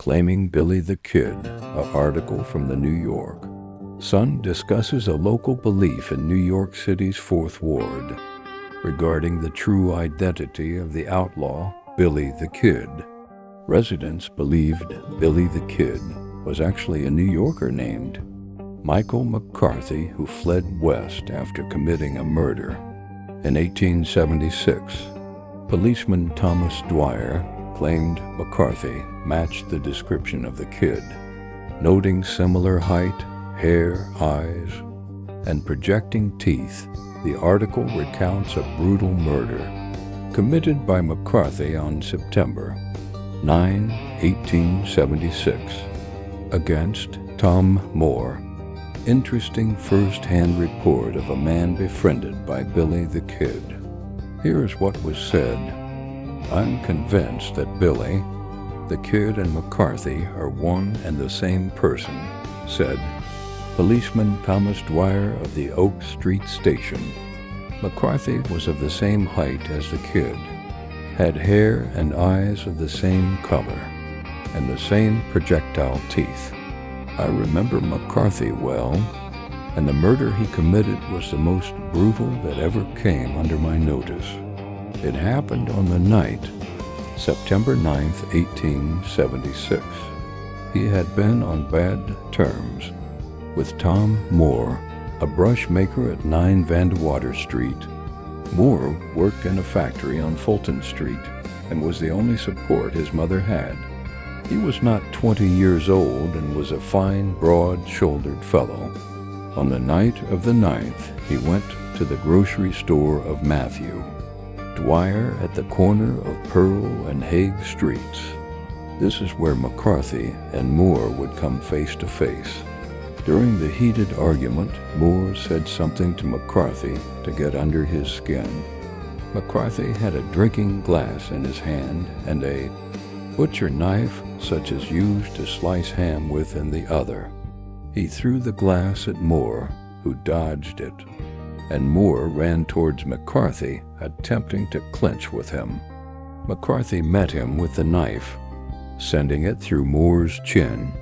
Claiming Billy the Kid, an article from the New York Sun discusses a local belief in New York City's 4th Ward regarding the true identity of the outlaw Billy the Kid. Residents believed Billy the Kid was actually a New Yorker named Michael McCarthy who fled west after committing a murder. In 1876, Policeman Thomas Dwyer claimed McCarthy matched the description of the kid, noting similar height, hair, eyes, and projecting teeth. The article recounts a brutal murder committed by McCarthy on September 9, 1876, against Tom Moore. Interesting first-hand report of a man befriended by Billy the Kid. Here's what was said. I'm convinced that Billy, the Kid, and McCarthy are one and the same person, said Policeman Thomas Dwyer of the Oak Street Station. McCarthy was of the same height as the Kid, had hair and eyes of the same color, and the same projectile teeth. I remember McCarthy well, and the murder he committed was the most brutal that ever came under my notice. It happened on the night, September 9th, 1876. He had been on bad terms with Tom Moore, a brush maker at 9 Vandewater Street. Moore worked in a factory on Fulton Street and was the only support his mother had. He was not 20 years old and was a fine, broad-shouldered fellow. On the night of the 9th, he went to the grocery store of Mathew, Dwyer at the corner of Pearl and Hague Streets. This is where McCarthy and Moore would come face to face. During the heated argument, Moore said something to McCarthy to get under his skin. McCarthy had a drinking glass in his hand and a butcher knife such as used to slice ham with in the other. He threw the glass at Moore, who dodged it, and Moore ran towards McCarthy, attempting to clinch with him. McCarthy met him with the knife, sending it through Moore's chin,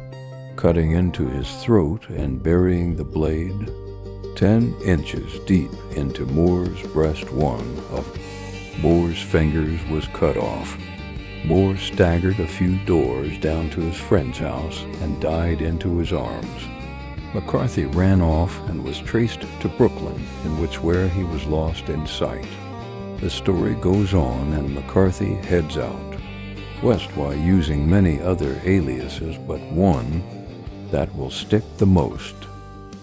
cutting into his throat and burying the blade 10 inches deep into Moore's breast. One of Moore's fingers was cut off. Moore staggered a few doors down to his friend's house and died into his arms. McCarthy ran off and was traced to Brooklyn, where he was lost in sight. The story goes on and McCarthy heads out west while using many other aliases, but one that will stick the most: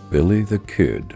Billy the Kid.